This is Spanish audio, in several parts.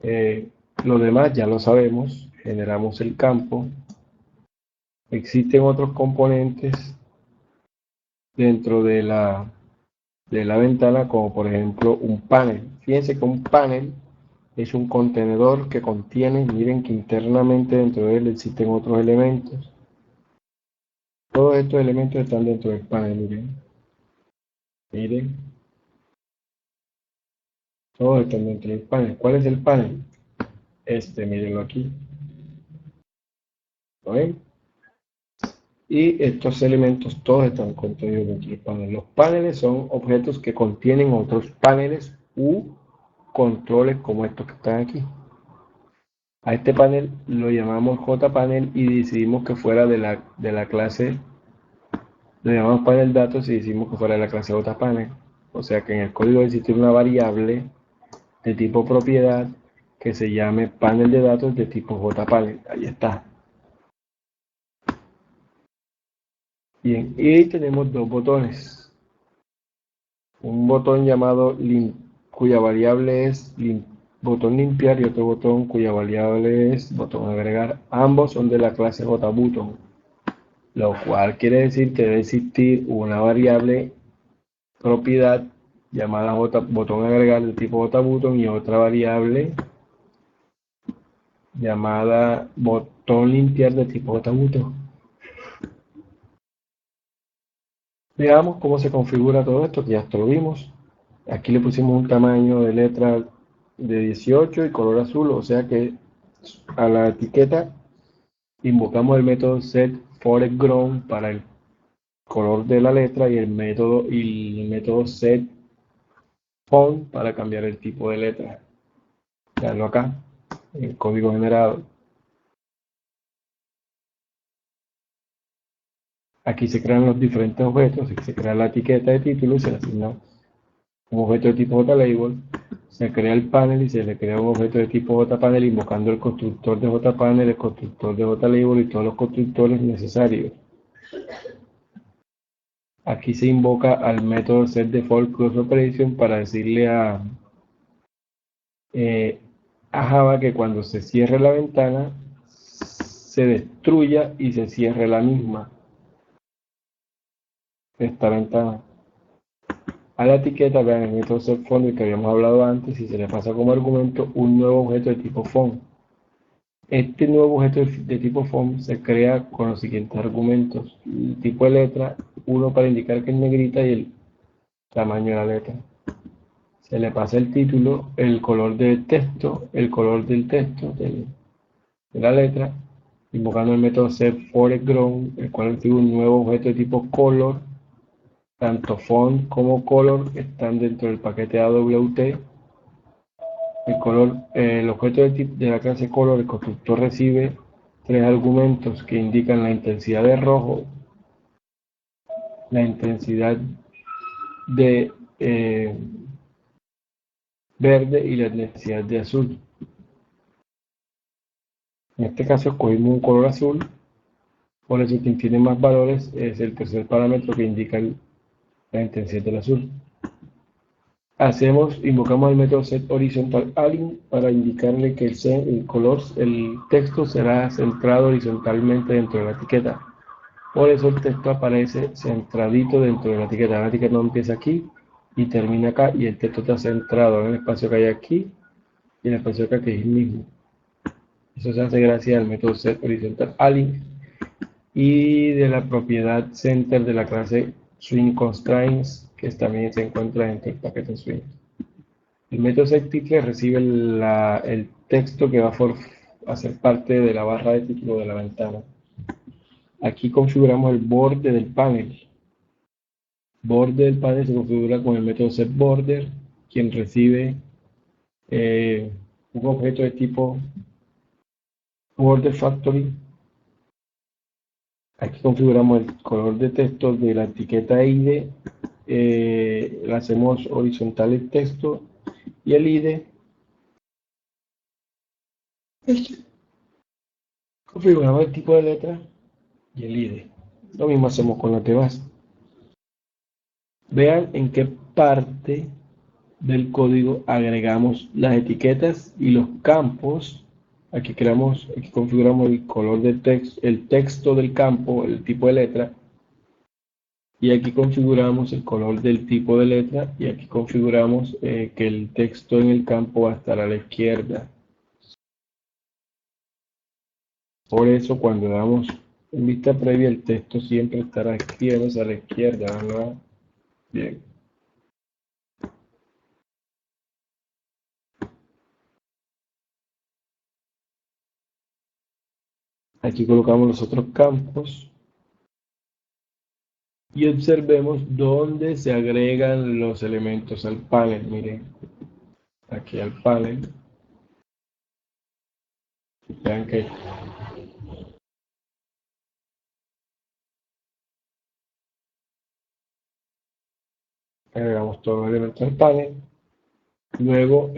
Lo demás ya lo sabemos, generamos el campo. Existen otros componentes dentro de la ventana, como por ejemplo un panel. Fíjense que un panel es un contenedor que contiene, miren que internamente dentro de él existen otros elementos. Todos estos elementos están dentro del panel, miren. Miren. Todos están dentro del panel. ¿Cuál es el panel? Mírenlo aquí. ¿Lo ven? Y estos elementos todos están contenidos dentro del panel. Los paneles son objetos que contienen otros paneles u controles como estos que están aquí. A este panel lo llamamos JPanel y decidimos que fuera de la clase, lo llamamos panel datos y decidimos que fuera de la clase JPanel. O sea que en el código existe una variable de tipo propiedad que se llame panel de datos de tipo JPanel. Ahí está. Bien, y tenemos dos botones. Un botón llamado cuya variable es botón limpiar y otro botón cuya variable es botón agregar. Ambos son de la clase JButton, lo cual quiere decir que debe existir una variable propiedad llamada botón agregar de tipo JButton y otra variable llamada botón limpiar de tipo JButton. Veamos cómo se configura todo esto, que ya esto lo vimos. Aquí le pusimos un tamaño de letra de 18 y color azul, o sea que a la etiqueta invocamos el método setForeground para el color de la letra y el método setFont para cambiar el tipo de letra. Veanlo acá, el código generado. Aquí se crean los diferentes objetos, se crea la etiqueta de título y se le asigna un objeto de tipo JLabel, se crea el panel y se le crea un objeto de tipo JPanel invocando el constructor de JPanel, el constructor de JLabel y todos los constructores necesarios. Aquí se invoca al método setDefaultCrossOperation para decirle a Java que cuando se cierre la ventana se destruya y se cierre la misma, esta ventana. A la etiqueta, vean el método setFont que habíamos hablado antes y se le pasa como argumento un nuevo objeto de tipo font. Este nuevo objeto de tipo font se crea con los siguientes argumentos: el tipo de letra, uno para indicar que es negrita y el tamaño de la letra. Se le pasa el título, el color del texto, el color del texto de la letra, invocando el método setForeground, el cual recibe un nuevo objeto de tipo color. Tanto font como color están dentro del paquete AWT. El objeto de la clase color, el constructor recibe tres argumentos que indican la intensidad de rojo, la intensidad de verde y la intensidad de azul. En este caso escogimos un color azul, por eso quien tiene más valores es el tercer parámetro que indica la intensidad del azul. Invocamos el método setHorizontalAlign para indicarle que el texto será centrado horizontalmente dentro de la etiqueta. Por eso el texto aparece centradito dentro de la etiqueta. La etiqueta no empieza aquí y termina acá, y el texto está centrado en el espacio que hay aquí y en el espacio que hay aquí mismo. Eso se hace gracias al método setHorizontalAlign y de la propiedad center de la clase swingConstraints, que también se encuentra dentro del paquete swing. El método setTitle recibe el texto que va a ser parte de la barra de título de la ventana. Aquí configuramos el borde del panel. Borde del panel se configura con el método setBorder, quien recibe un objeto de tipo BorderFactory. Aquí configuramos el color de texto de la etiqueta ID, le hacemos horizontal el texto y el ID. Configuramos el tipo de letra y el ID. Lo mismo hacemos con las demás. Vean en qué parte del código agregamos las etiquetas y los campos. Aquí configuramos el color del texto, el texto del campo, el tipo de letra. Y aquí configuramos el color del tipo de letra. Y aquí configuramos que el texto en el campo va a estar a la izquierda. Por eso cuando damos en vista previa, el texto siempre estará escribiéndose a la izquierda, ¿verdad? Bien. Aquí colocamos los otros campos y observemos dónde se agregan los elementos al panel. Miren, aquí al panel. Vean que agregamos todos los elementos al panel. Luego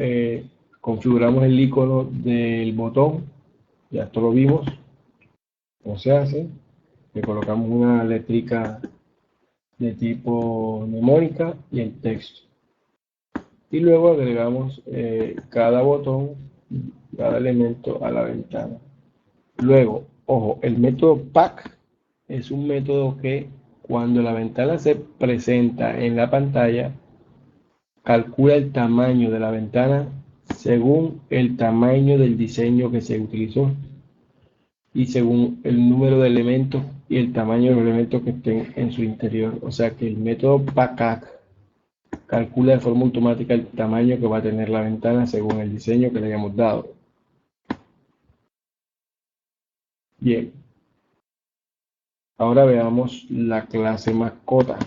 configuramos el icono del botón. Ya esto lo vimos. ¿Cómo se hace? Le colocamos una letrica de tipo mnemónica y el texto. Y luego agregamos cada botón, cada elemento a la ventana. Luego, ojo, el método pack es un método que cuando la ventana se presenta en la pantalla, calcula el tamaño de la ventana según el tamaño del diseño que se utilizó y según el número de elementos y el tamaño de los elementos que estén en su interior. O sea que el método pack calcula de forma automática el tamaño que va a tener la ventana según el diseño que le hayamos dado. Bien. Ahora veamos la clase mascota.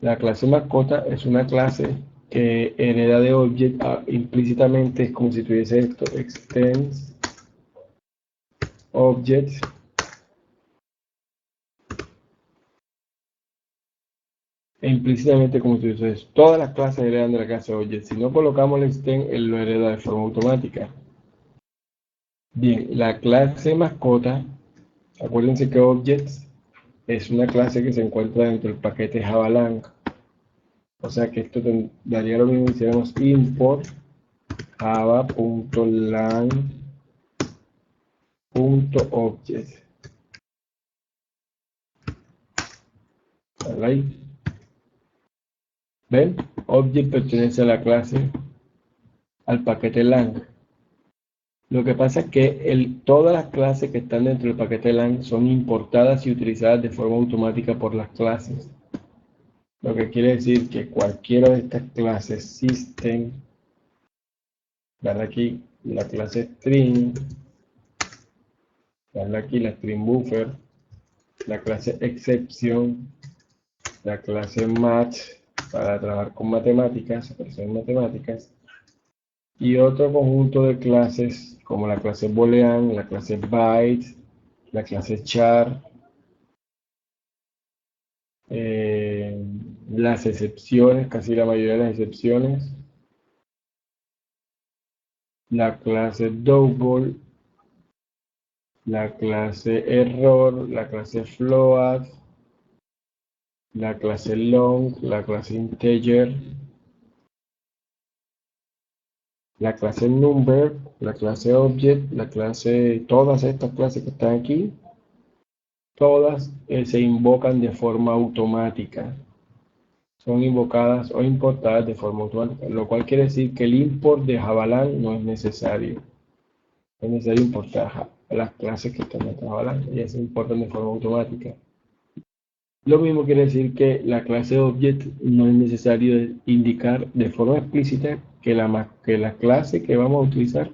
La clase mascota es una clase que hereda de object implícitamente, es como si tuviese esto, extends object e implícitamente como si tuviese esto. Todas las clases heredan de la clase object. Si no colocamos el extend, él lo hereda de forma automática. Bien, la clase mascota, acuérdense que objects es una clase que se encuentra dentro del paquete Javalang. O sea que esto daría lo mismo si hiciéramos import java.lang.object. Ahí. ¿Ven? Object pertenece a la clase, al paquete lang. Lo que pasa es que todas las clases que están dentro del paquete lang son importadas y utilizadas de forma automática por las clases. Lo que quiere decir que cualquiera de estas clases system, darle aquí la clase string, darle aquí la string buffer, la clase exception, la clase match para trabajar con matemáticas, operaciones matemáticas, y otro conjunto de clases como la clase boolean, la clase byte, la clase char, las excepciones, casi la mayoría de las excepciones, la clase double, la clase error, la clase float, la clase long, la clase integer, la clase number, la clase object, la clase, todas estas clases que están aquí, todas se invocan de forma automática. Son invocadas o importadas de forma automática, lo cual quiere decir que el import de Javalang no es necesario. Es necesario importar las clases que están en Javalang y se importan de forma automática. Lo mismo quiere decir que la clase object no es necesario indicar de forma explícita que la clase que vamos a utilizar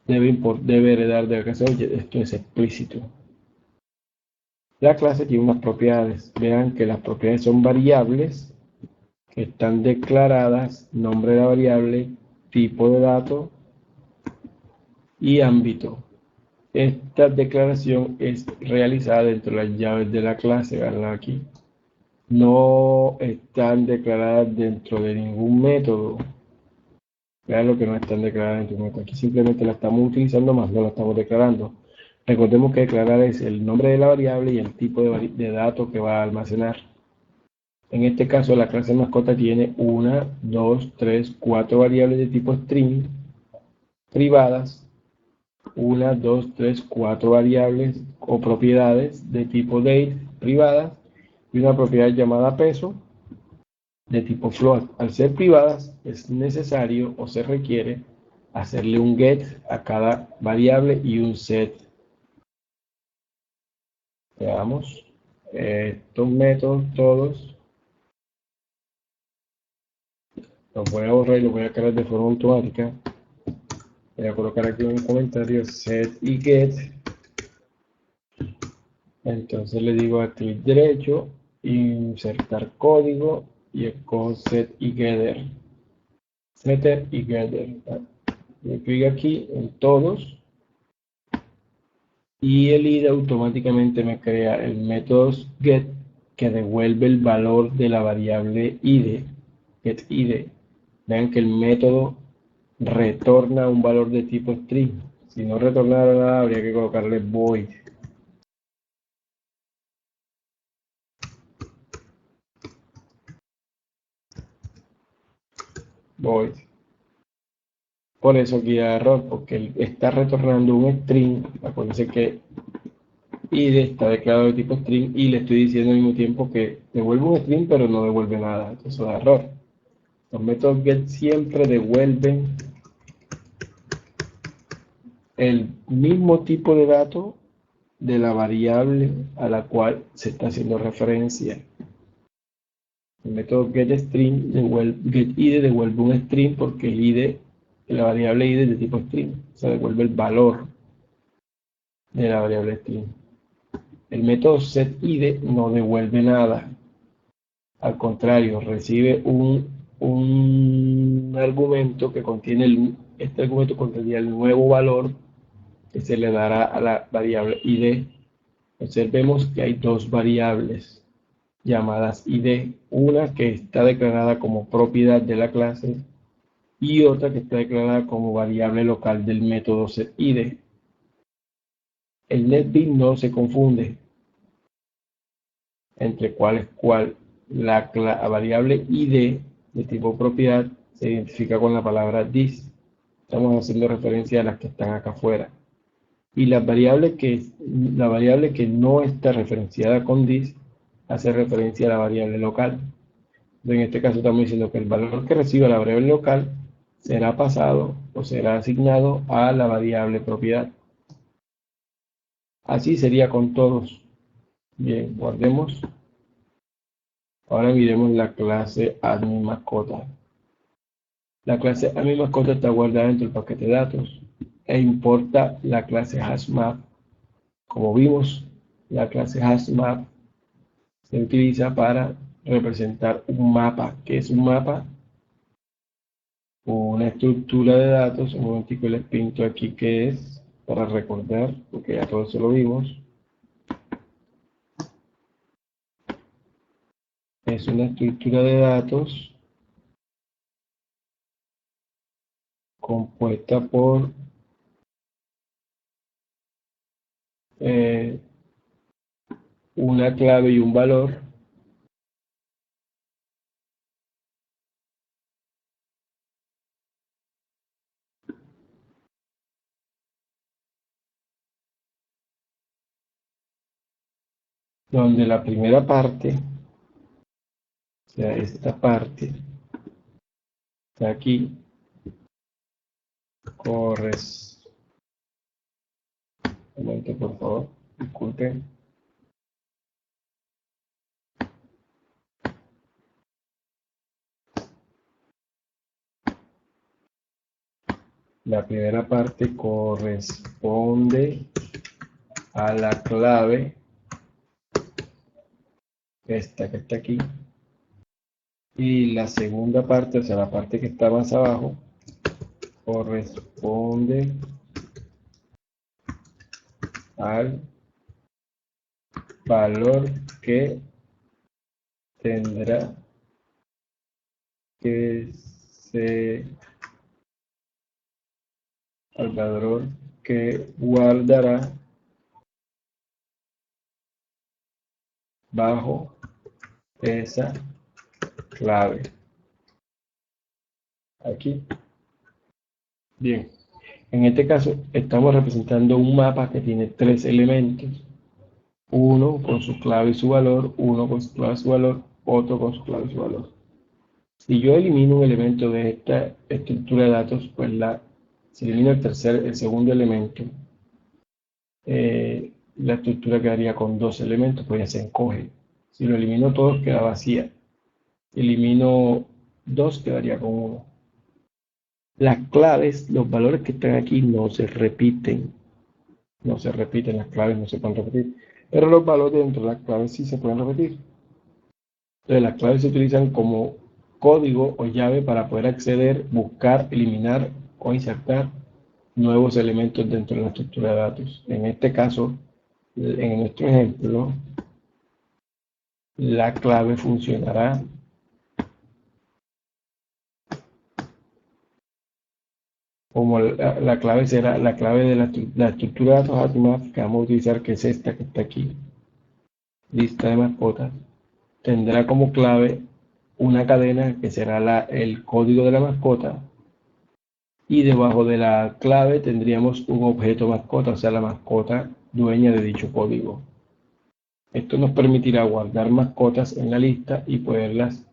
debe heredar de la clase object. Esto es explícito. La clase tiene unas propiedades. Vean que las propiedades son variables que están declaradas, nombre de la variable, tipo de dato y ámbito. Esta declaración es realizada dentro de las llaves de la clase, veanlo aquí. No están declaradas dentro de ningún método. Vean lo que no están declaradas dentro de un método. Aquí simplemente la estamos utilizando, más no la estamos declarando. Recordemos que declarar es el nombre de la variable y el tipo de dato que va a almacenar. En este caso, la clase mascota tiene 1, 2, 3, 4 variables de tipo string privadas, 1, 2, 3, 4 variables o propiedades de tipo date privadas y una propiedad llamada peso de tipo float. Al ser privadas, es necesario o se requiere hacerle un get a cada variable y un set. Veamos. Estos métodos todos los voy a borrar y los voy a crear de forma automática. Voy a colocar aquí un comentario set y get. Entonces le digo a clic derecho, insertar código y escojo set y getter. Setter y getter. Le clic aquí en todos y el id automáticamente me crea el método get que devuelve el valor de la variable id. Get id. Vean que el método retorna un valor de tipo string. Si no retornara nada, habría que colocarle void. Void. Por eso aquí da error, porque él está retornando un string. Acuérdense que id está declarado de tipo string y le estoy diciendo al mismo tiempo que devuelve un string, pero no devuelve nada. Entonces da error. Los métodos get siempre devuelven el mismo tipo de dato de la variable a la cual se está haciendo referencia. El método getString getID devuelve un string porque el id, la variable id es de tipo string, o sea, devuelve el valor de la variable string. El método setID no devuelve nada, al contrario, recibe un argumento que contiene este argumento contiene el nuevo valor que se le dará a la variable id. Observemos que hay dos variables llamadas id, una que está declarada como propiedad de la clase y otra que está declarada como variable local del método setID. El NetBeans no se confunde entre cuál es cuál. La variable id de tipo propiedad se identifica con la palabra this. Estamos haciendo referencia a las que están acá afuera. Y la variable que no está referenciada con this hace referencia a la variable local. En este caso estamos diciendo que el valor que reciba la variable local será pasado o será asignado a la variable propiedad. Así sería con todos. Bien, guardemos. Ahora miremos la clase AdminMascota. La clase AdminMascota está guardada dentro del paquete de datos e importa la clase HashMap. Como vimos, la clase HashMap se utiliza para representar un mapa. ¿Qué es un mapa? Una estructura de datos. Un momentico les pinto aquí qué es para recordar, porque ya todo eso lo vimos. Es una estructura de datos compuesta por una clave y un valor, donde la primera parte, o sea, esta parte, está aquí, corresponde, un momento por favor, disculpen. La primera parte corresponde a la clave, esta que está aquí, y la segunda parte, o sea, la parte que está más abajo, corresponde al valor que tendrá que ser, al valor que guardará bajo esa clave. Aquí. Bien. En este caso estamos representando un mapa que tiene 3 elementos. Uno con su clave y su valor, uno con su clave y su valor, otro con su clave y su valor. Si yo elimino un elemento de esta estructura de datos, pues si elimino el segundo elemento, la estructura quedaría con 2 elementos, pues ya se encoge. Si lo elimino todo, queda vacía. Elimino 2, quedaría con 1. Las claves, los valores que están aquí no se repiten. No se repiten, las claves no se pueden repetir. Pero los valores dentro de las claves sí se pueden repetir. Entonces las claves se utilizan como código o llave para poder acceder, buscar, eliminar o insertar nuevos elementos dentro de la estructura de datos. En este caso, en nuestro ejemplo, la clave funcionará como la clave será la clave de la estructura de datos HashMap que vamos a utilizar, que es esta que está aquí, lista de mascotas. Tendrá como clave una cadena que será el código de la mascota, y debajo de la clave tendríamos un objeto mascota, o sea, la mascota dueña de dicho código. Esto nos permitirá guardar mascotas en la lista y poderlas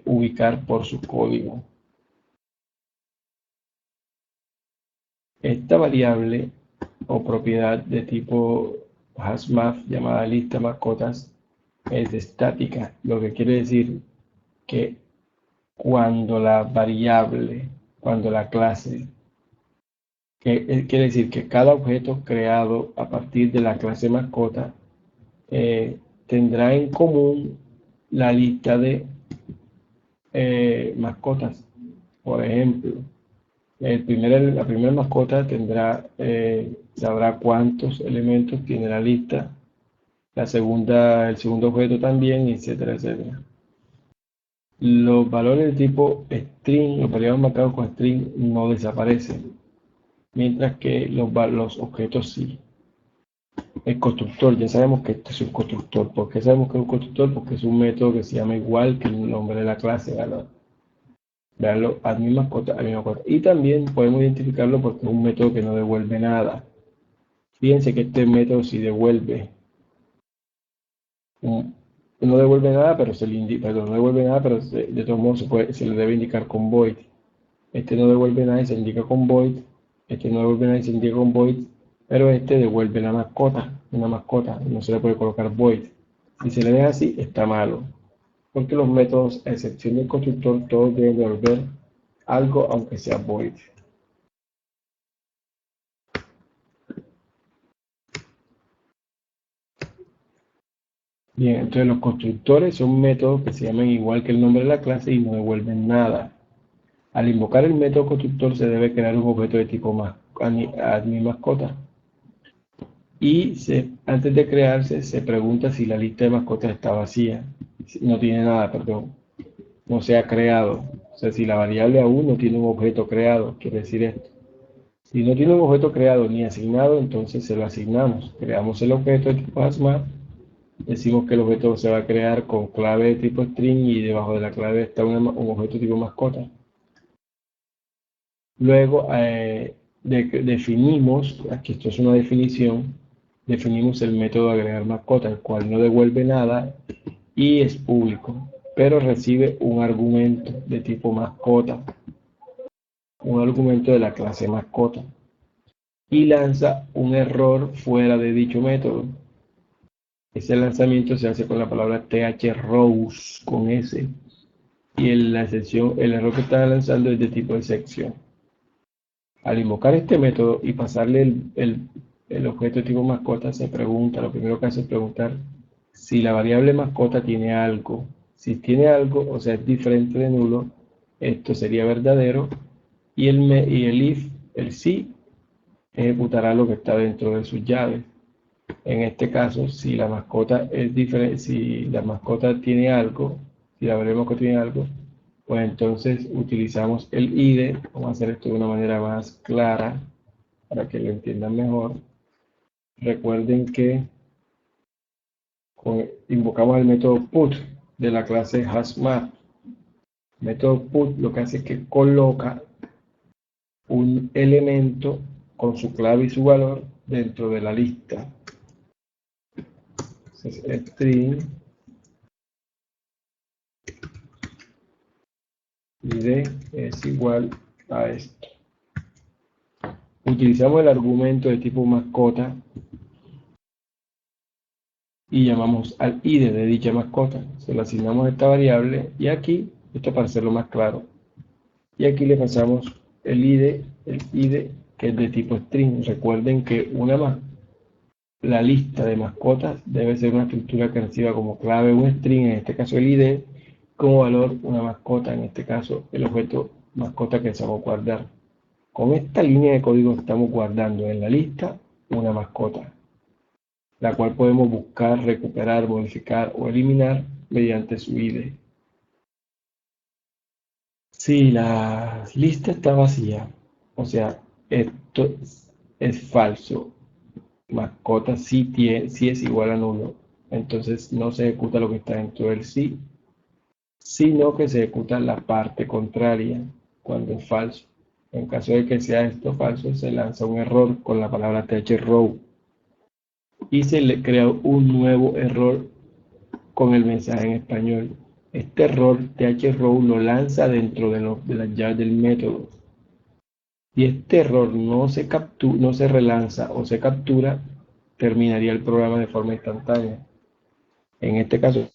ubicar por su código. Esta variable o propiedad de tipo HashMap llamada lista mascotas es estática, lo que quiere decir que cuando la variable, cuando la clase, quiere decir que cada objeto creado a partir de la clase mascota tendrá en común la lista de mascotas. Por ejemplo, la primera mascota sabrá cuántos elementos tiene la lista, la segunda, el segundo objeto también, etcétera, etcétera. Los valores de tipo string, los variables marcados con string, no desaparecen, mientras que los objetos sí. El constructor, ya sabemos que este es un constructor. ¿Por qué sabemos que es un constructor? Porque es un método que se llama igual que el nombre de la clase. Veanlo, admin mascota. Y también podemos identificarlo porque es un método que no devuelve nada. Fíjense que este método sí devuelve. No devuelve nada, pero se le indica, perdón, no devuelve nada, pero de todos modos se le debe indicar con void. Este no devuelve nada y se indica con void. Este no devuelve nada y se indica con void. Pero este devuelve la mascota, una mascota, no se le puede colocar void. Si se le deja así, está malo. Porque los métodos, a excepción del constructor, todos deben devolver algo, aunque sea void. Bien, entonces los constructores son métodos que se llaman igual que el nombre de la clase y no devuelven nada. Al invocar el método constructor se debe crear un objeto de tipo admin mascota. Y antes de crearse se pregunta si la lista de mascotas está vacía. No tiene nada, perdón. No se ha creado. O sea, si la variable aún no tiene un objeto creado, quiere decir esto. Si no tiene un objeto creado ni asignado, entonces se lo asignamos. Creamos el objeto de tipo HashMap. Decimos que el objeto se va a crear con clave de tipo string y debajo de la clave está un objeto tipo mascota. Luego definimos, aquí esto es una definición, definimos el método de agregar mascota, el cual no devuelve nada y es público, pero recibe un argumento de tipo mascota, un argumento de la clase mascota, y lanza un error fuera de dicho método. Ese lanzamiento se hace con la palabra throws con S, y el error que está lanzando es de tipo de sección. Al invocar este método y pasarle el objeto tipo mascota, se pregunta, lo primero que hace es preguntar si la variable mascota tiene algo. Si tiene algo, o sea, es diferente de nulo, esto sería verdadero, y el if, el si, ejecutará lo que está dentro de sus llaves. En este caso, si la mascota es diferente, si la mascota tiene algo, si la variable mascota tiene algo, pues entonces utilizamos el IDE. Vamos a hacer esto de una manera más clara para que lo entiendan mejor. Recuerden que invocamos el método put de la clase HashMap. Método put lo que hace es que coloca un elemento con su clave y su valor dentro de la lista. Entonces, string id es igual a esto. Utilizamos el argumento de tipo mascota y llamamos al id de dicha mascota. Se lo asignamos a esta variable y aquí, esto para hacerlo más claro, y aquí le pasamos el id que es de tipo string. Recuerden que la lista de mascotas debe ser una estructura que reciba como clave un string, en este caso el id, como valor una mascota, en este caso el objeto mascota que deseamos guardar. Con esta línea de código estamos guardando en la lista una mascota, la cual podemos buscar, recuperar, modificar o eliminar mediante su id. Si la lista está vacía, o sea, esto es falso, mascota sí es igual a nulo, entonces no se ejecuta lo que está dentro del sí, sino que se ejecuta la parte contraria cuando es falso. En caso de que sea esto falso, se lanza un error con la palabra throw y se le crea un nuevo error con el mensaje en español. Este error throw lo lanza dentro de las llaves del método. Si este error no se relanza o se captura, terminaría el programa de forma instantánea. En este caso,